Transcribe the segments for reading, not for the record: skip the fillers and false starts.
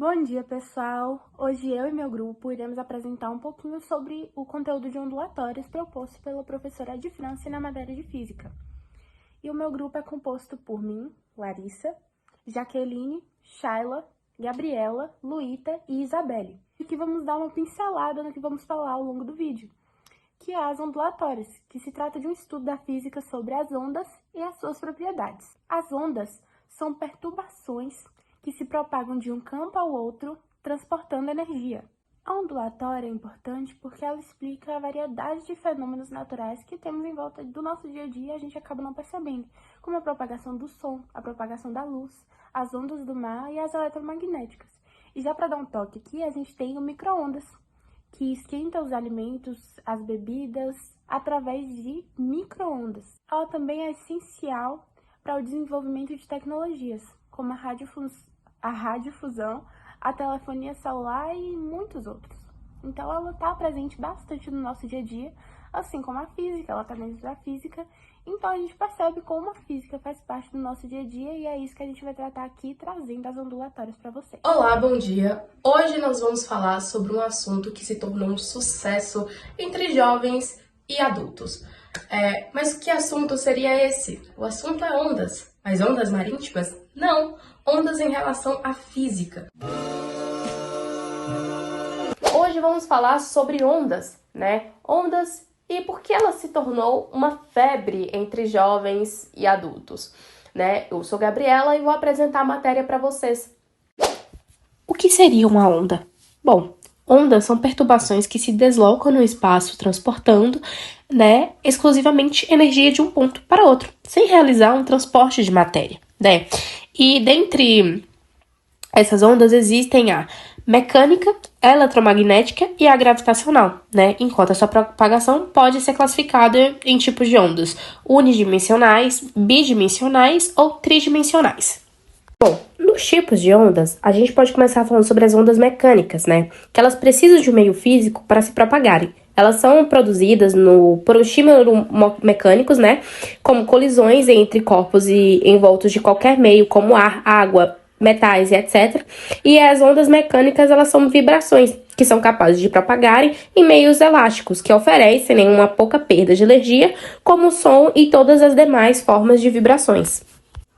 Bom dia, pessoal! Hoje eu e meu grupo iremos apresentar um pouquinho sobre o conteúdo de ondulatórios proposto pela professora de França na matéria de Física. E o meu grupo é composto por mim, Larissa, Jaqueline, Shayla, Gabriela, Luíta e Isabelle. E que vamos dar uma pincelada no que vamos falar ao longo do vídeo, que é as ondulatórias, que se trata de um estudo da física sobre as ondas e as suas propriedades. As ondas são perturbações que se propagam de um campo ao outro, transportando energia. A ondulatória é importante porque ela explica a variedade de fenômenos naturais que temos em volta do nosso dia a dia e a gente acaba não percebendo, como a propagação do som, a propagação da luz, as ondas do mar e as eletromagnéticas. E já para dar um toque aqui, a gente tem o micro-ondas, que esquenta os alimentos, as bebidas, através de micro-ondas. Ela também é essencial para o desenvolvimento de tecnologias, como a radiodifusão, a telefonia celular e muitos outros. Então, ela está presente bastante no nosso dia a dia, assim como a física, ela está dentro da física. Então, a gente percebe como a física faz parte do nosso dia a dia e é isso que a gente vai tratar aqui, trazendo as ondulatórias para vocês. Olá, bom dia! Hoje nós vamos falar sobre um assunto que se tornou um sucesso entre jovens e adultos. Mas que assunto seria esse? O assunto é ondas. Mas ondas marítimas? Não! Ondas em relação à física. Hoje vamos falar sobre ondas, né? Ondas e por que ela se tornou uma febre entre jovens e adultos, né? Eu sou Gabriela e vou apresentar a matéria para vocês. O que seria uma onda? Bom, ondas são perturbações que se deslocam no espaço transportando, né, exclusivamente energia de um ponto para outro, sem realizar um transporte de matéria, né? E dentre essas ondas existem a mecânica, a eletromagnética e a gravitacional, né? Enquanto a sua propagação pode ser classificada em tipos de ondas unidimensionais, bidimensionais ou tridimensionais. Bom, nos tipos de ondas, a gente pode começar falando sobre as ondas mecânicas, né? Que elas precisam de um meio físico para se propagarem. Elas são produzidas por estímulos mecânicos, né? Como colisões entre corpos e envoltos de qualquer meio, como ar, água, metais e etc. E as ondas mecânicas, elas são vibrações, que são capazes de propagarem em meios elásticos, que oferecem uma pouca perda de energia, como o som e todas as demais formas de vibrações.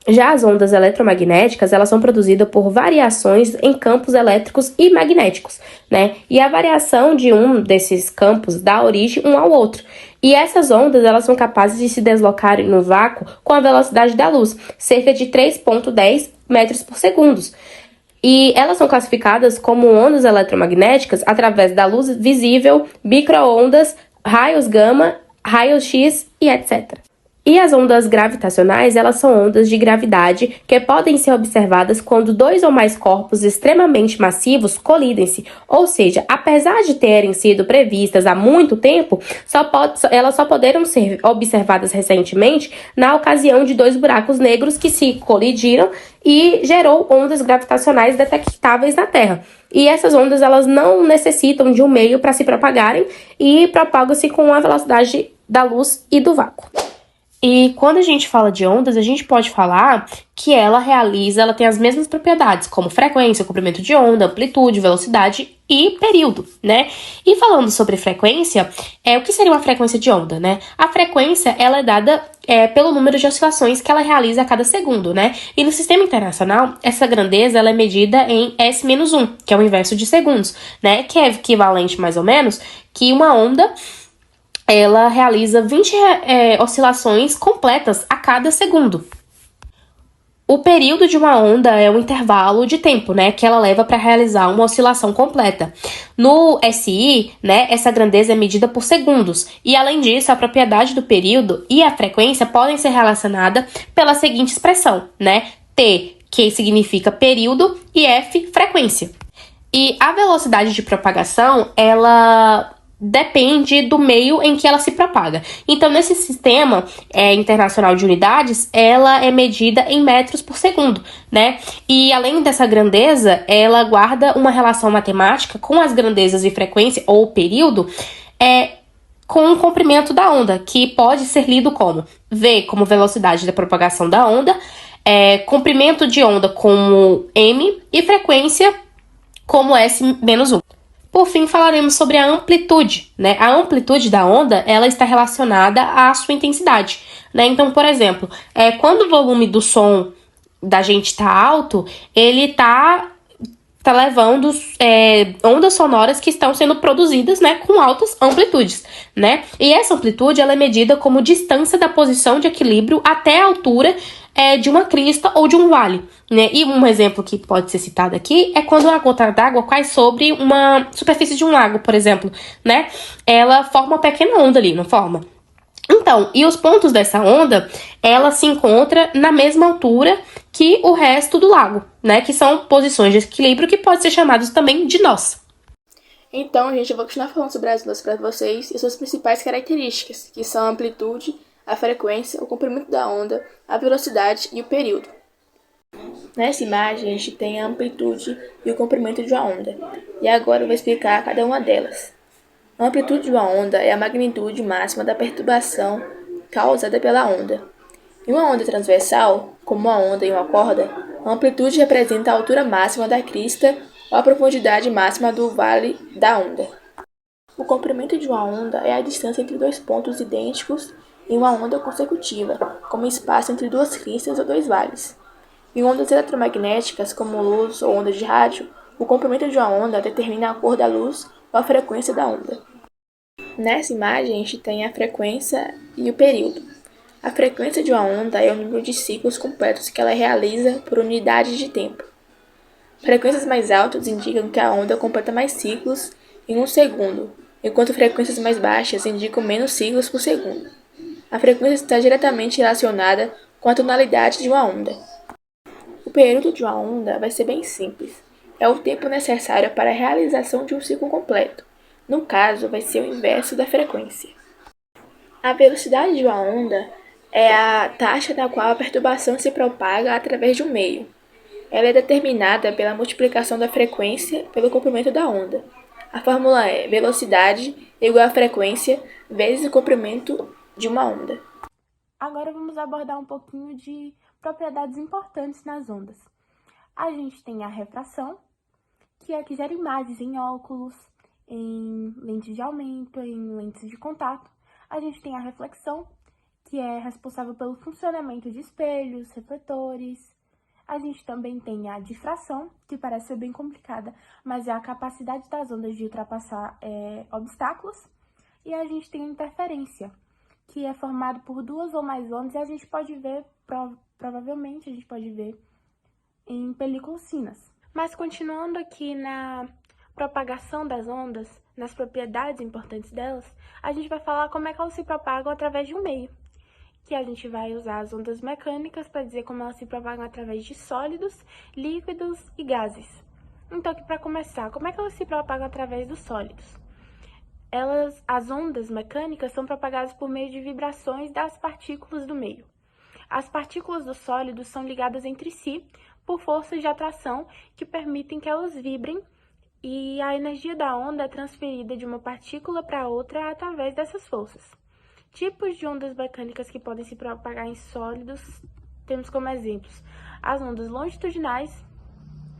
Já as ondas eletromagnéticas, elas são produzidas por variações em campos elétricos e magnéticos, né? E a variação de um desses campos dá origem um ao outro. E essas ondas, elas são capazes de se deslocarem no vácuo com a velocidade da luz, cerca de 3,10 metros por segundo. E elas são classificadas como ondas eletromagnéticas através da luz visível, micro-ondas, raios gama, raios X e etc. E as ondas gravitacionais, elas são ondas de gravidade que podem ser observadas quando dois ou mais corpos extremamente massivos colidem-se. Ou seja, apesar de terem sido previstas há muito tempo, elas só poderam ser observadas recentemente na ocasião de dois buracos negros que se colidiram e gerou ondas gravitacionais detectáveis na Terra. E essas ondas, elas não necessitam de um meio para se propagarem e propagam-se com a velocidade da luz e do vácuo. E quando a gente fala de ondas, a gente pode falar que ela tem as mesmas propriedades, como frequência, comprimento de onda, amplitude, velocidade e período, né? E falando sobre frequência, o que seria uma frequência de onda, né? A frequência, ela é dada pelo número de oscilações que ela realiza a cada segundo, né? E no sistema internacional, essa grandeza, ela é medida em S-1, que é o inverso de segundos, né? Que é equivalente, mais ou menos, que uma onda ela realiza 20 oscilações completas a cada segundo. O período de uma onda é um intervalo de tempo, né, que ela leva para realizar uma oscilação completa. No SI, né, essa grandeza é medida por segundos. E, além disso, a propriedade do período e a frequência podem ser relacionadas pela seguinte expressão, né, T, que significa período, e F, frequência. E a velocidade de propagação, ela depende do meio em que ela se propaga. Então, nesse sistema internacional de unidades, ela é medida em metros por segundo, né? E além dessa grandeza, ela guarda uma relação matemática com as grandezas de frequência ou período, com o comprimento da onda, que pode ser lido como V como velocidade da propagação da onda, comprimento de onda como m e frequência como S-1. Por fim, falaremos sobre a amplitude, né? A amplitude da onda, ela está relacionada à sua intensidade, né? Então, por exemplo, quando o volume do som da gente está alto, ele tá levando ondas sonoras que estão sendo produzidas, né, com altas amplitudes, né? E essa amplitude, ela é medida como distância da posição de equilíbrio até a altura de uma crista ou de um vale, né? E um exemplo que pode ser citado aqui é quando uma gota d'água cai sobre uma superfície de um lago, por exemplo, né? Ela forma uma pequena onda ali, não forma? Então, e os pontos dessa onda, ela se encontra na mesma altura que o resto do lago, né? Que são posições de equilíbrio que podem ser chamadas também de nós. Então, gente, eu vou continuar falando sobre as ondas para vocês e suas principais características, que são a amplitude, a frequência, o comprimento da onda, a velocidade e o período. Nessa imagem, a gente tem a amplitude e o comprimento de uma onda. E agora eu vou explicar cada uma delas. A amplitude de uma onda é a magnitude máxima da perturbação causada pela onda. Em uma onda transversal, como uma onda em uma corda, a amplitude representa a altura máxima da crista ou a profundidade máxima do vale da onda. O comprimento de uma onda é a distância entre dois pontos idênticos em uma onda consecutiva, como espaço entre duas cristas ou dois vales. Em ondas eletromagnéticas, como luz ou ondas de rádio, o comprimento de uma onda determina a cor da luz ou a frequência da onda. Nessa imagem, a gente tem a frequência e o período. A frequência de uma onda é o número de ciclos completos que ela realiza por unidade de tempo. Frequências mais altas indicam que a onda completa mais ciclos em um segundo, enquanto frequências mais baixas indicam menos ciclos por segundo. A frequência está diretamente relacionada com a tonalidade de uma onda. O período de uma onda vai ser bem simples. É o tempo necessário para a realização de um ciclo completo. No caso, vai ser o inverso da frequência. A velocidade de uma onda é a taxa na qual a perturbação se propaga através de um meio. Ela é determinada pela multiplicação da frequência pelo comprimento da onda. A fórmula é velocidade igual a frequência vezes o comprimento de uma onda. Agora vamos abordar um pouquinho de propriedades importantes nas ondas. A gente tem a refração, que é que gera imagens em óculos, em lentes de aumento, em lentes de contato. A gente tem a reflexão, que é responsável pelo funcionamento de espelhos, refletores. A gente também tem a difração, que parece ser bem complicada, mas é a capacidade das ondas de ultrapassar obstáculos. E a gente tem a interferência, que é formado por duas ou mais ondas, e a gente pode ver, provavelmente a gente pode ver em películas finas. Mas continuando aqui na propagação das ondas, nas propriedades importantes delas, a gente vai falar como é que elas se propagam através de um meio, que a gente vai usar as ondas mecânicas para dizer como elas se propagam através de sólidos, líquidos e gases. Então, aqui para começar, como é que elas se propagam através dos sólidos? As ondas mecânicas são propagadas por meio de vibrações das partículas do meio. As partículas do sólido são ligadas entre si por forças de atração que permitem que elas vibrem, e a energia da onda é transferida de uma partícula para outra através dessas forças. Tipos de ondas mecânicas que podem se propagar em sólidos temos como exemplos as ondas longitudinais,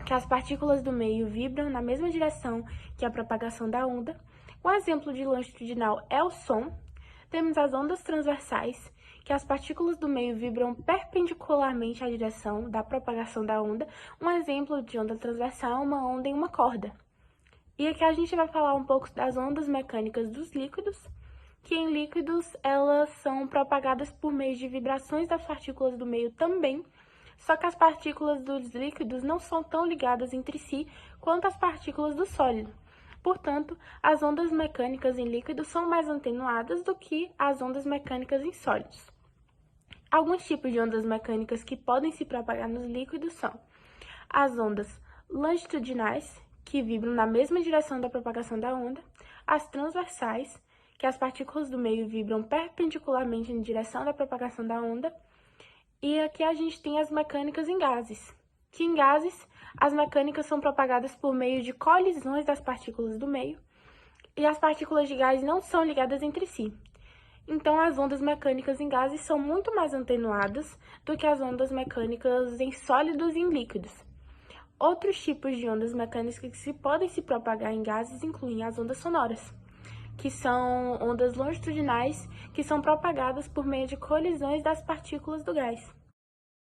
que as partículas do meio vibram na mesma direção que a propagação da onda. Um exemplo de longitudinal é o som. Temos as ondas transversais, que as partículas do meio vibram perpendicularmente à direção da propagação da onda. Um exemplo de onda transversal é uma onda em uma corda. E aqui a gente vai falar um pouco das ondas mecânicas dos líquidos, que em líquidos elas são propagadas por meio de vibrações das partículas do meio também, só que as partículas dos líquidos não são tão ligadas entre si quanto as partículas do sólido. Portanto, as ondas mecânicas em líquidos são mais atenuadas do que as ondas mecânicas em sólidos. Alguns tipos de ondas mecânicas que podem se propagar nos líquidos são as ondas longitudinais, que vibram na mesma direção da propagação da onda, as transversais, que as partículas do meio vibram perpendicularmente em direção da propagação da onda, e aqui a gente tem as mecânicas em gases, que em gases as mecânicas são propagadas por meio de colisões das partículas do meio, e as partículas de gás não são ligadas entre si. Então, as ondas mecânicas em gases são muito mais atenuadas do que as ondas mecânicas em sólidos e em líquidos. Outros tipos de ondas mecânicas que podem se propagar em gases incluem as ondas sonoras, que são ondas longitudinais que são propagadas por meio de colisões das partículas do gás.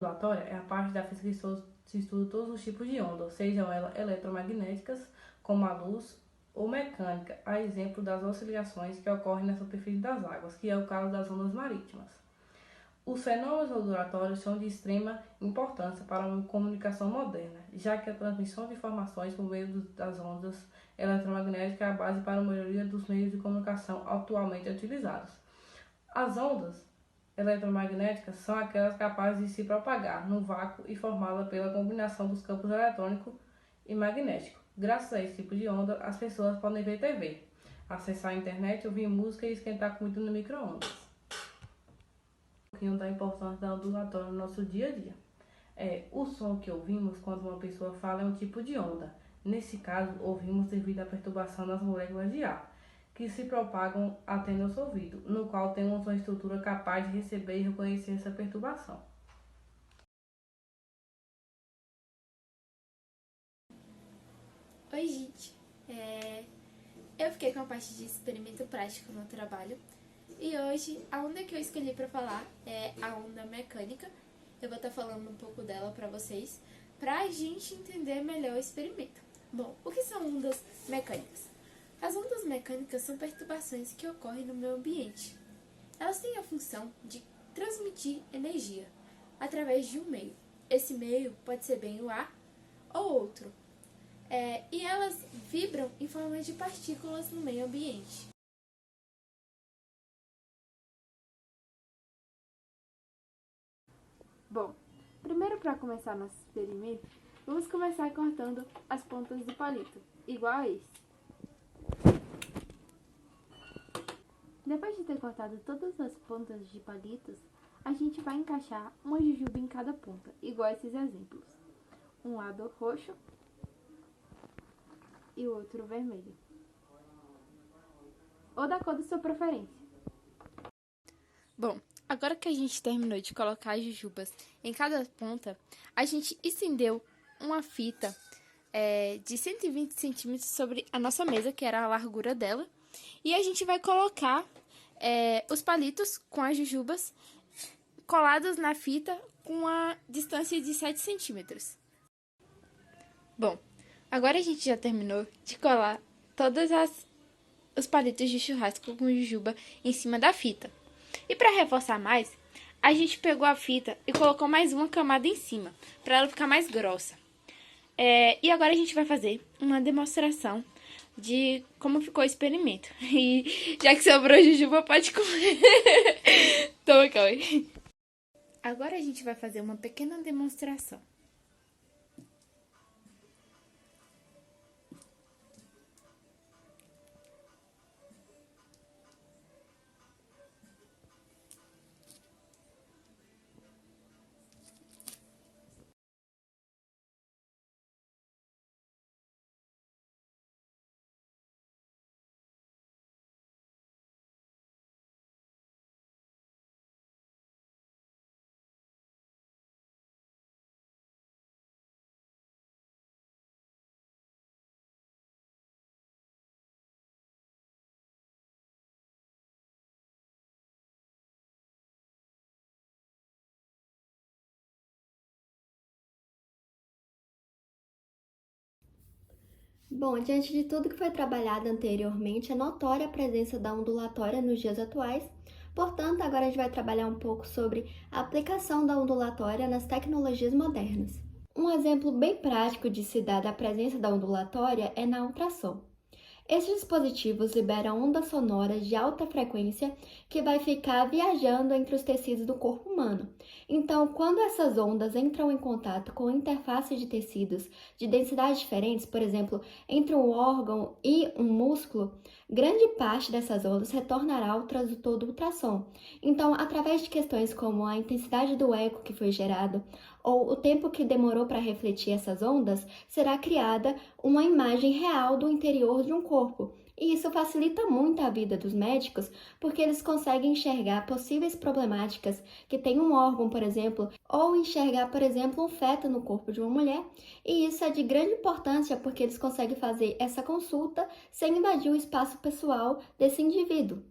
Ondulatória é a parte da física que se estuda todos os tipos de ondas, sejam elas eletromagnéticas, como a luz, ou mecânica, a exemplo das oscilações que ocorrem na superfície das águas, que é o caso das ondas marítimas. Os fenômenos ondulatórios são de extrema importância para uma comunicação moderna, já que a transmissão de informações por meio das ondas eletromagnéticas é a base para a maioria dos meios de comunicação atualmente utilizados. As ondas eletromagnéticas são aquelas capazes de se propagar no vácuo e formá-la pela combinação dos campos eletrônico e magnético. Graças a esse tipo de onda, as pessoas podem ver TV, acessar a internet, ouvir música e esquentar comida no micro-ondas. Um pouquinho da importância da ondulatória no nosso dia a dia. O som que ouvimos quando uma pessoa fala é um tipo de onda. Nesse caso, ouvimos devido à perturbação das moléculas de ar, que se propagam até nosso ouvido, no qual temos uma estrutura capaz de receber e reconhecer essa perturbação. Oi, gente! Eu fiquei com a parte de experimento prático no trabalho e hoje a onda que eu escolhi para falar é a onda mecânica. Eu vou estar falando um pouco dela para vocês, para a gente entender melhor o experimento. Bom, o que são ondas mecânicas? As ondas mecânicas são perturbações que ocorrem no meio ambiente. Elas têm a função de transmitir energia através de um meio. Esse meio pode ser bem o ar ou outro. E elas vibram em forma de partículas no meio ambiente. Bom, primeiro para começar nosso experimento, vamos começar cortando as pontas do palito, igual a esse. Depois de ter cortado todas as pontas de palitos, a gente vai encaixar uma jujuba em cada ponta, igual a esses exemplos. Um lado roxo e o outro vermelho, ou da cor de sua preferência. Bom, agora que a gente terminou de colocar as jujubas em cada ponta, a gente estendeu uma fita de 120 centímetros sobre a nossa mesa, que era a largura dela, e a gente vai colocar os palitos com as jujubas colados na fita com a distância de 7 centímetros. Bom, agora a gente já terminou de colar todos os palitos de churrasco com jujuba em cima da fita. E para reforçar mais, a gente pegou a fita e colocou mais uma camada em cima, para ela ficar mais grossa. E agora a gente vai fazer uma demonstração de como ficou o experimento. E já que sobrou jujuba, pode comer. Toma, Cauê. Agora a gente vai fazer uma pequena demonstração. Bom, diante de tudo que foi trabalhado anteriormente, é notória a presença da ondulatória nos dias atuais. Portanto, agora a gente vai trabalhar um pouco sobre a aplicação da ondulatória nas tecnologias modernas. Um exemplo bem prático de se dar da presença da ondulatória é na ultrassom. Esses dispositivos liberam ondas sonoras de alta frequência que vai ficar viajando entre os tecidos do corpo humano. Então, quando essas ondas entram em contato com interfaces de tecidos de densidades diferentes, por exemplo, entre um órgão e um músculo, grande parte dessas ondas retornará ao transdutor do ultrassom. Então, através de questões como a intensidade do eco que foi gerado ou o tempo que demorou para refletir essas ondas, será criada uma imagem real do interior de um corpo. E isso facilita muito a vida dos médicos, porque eles conseguem enxergar possíveis problemáticas que tem um órgão, por exemplo, ou enxergar, por exemplo, um feto no corpo de uma mulher. E isso é de grande importância porque eles conseguem fazer essa consulta sem invadir o espaço pessoal desse indivíduo.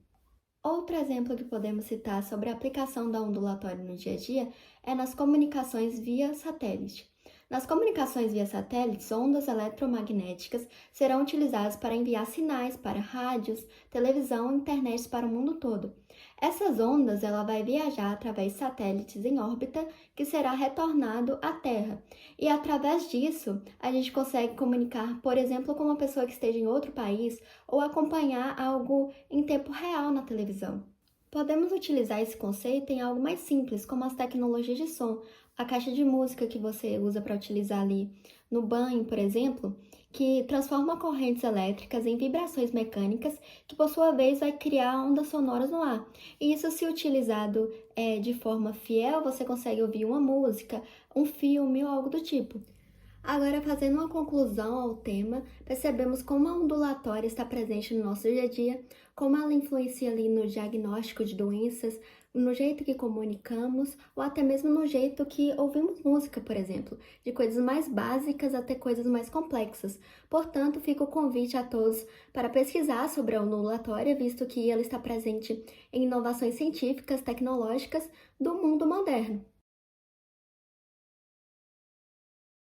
Outro exemplo que podemos citar sobre a aplicação da ondulatória no dia a dia é nas comunicações via satélite. Nas comunicações via satélites, ondas eletromagnéticas serão utilizadas para enviar sinais para rádios, televisão e internet para o mundo todo. Essas ondas ela vai viajar através de satélites em órbita que será retornado à Terra. E através disso, a gente consegue comunicar, por exemplo, com uma pessoa que esteja em outro país ou acompanhar algo em tempo real na televisão. Podemos utilizar esse conceito em algo mais simples, como as tecnologias de som, a caixa de música que você usa para utilizar ali no banho, por exemplo, que transforma correntes elétricas em vibrações mecânicas, que por sua vez vai criar ondas sonoras no ar. E isso, se utilizado de forma fiel, você consegue ouvir uma música, um filme ou algo do tipo. Agora, fazendo uma conclusão ao tema, percebemos como a ondulatória está presente no nosso dia a dia, como ela influencia ali no diagnóstico de doenças, no jeito que comunicamos ou até mesmo no jeito que ouvimos música, por exemplo, de coisas mais básicas até coisas mais complexas. Portanto, fica o convite a todos para pesquisar sobre a ondulatória, visto que ela está presente em inovações científicas, tecnológicas do mundo moderno.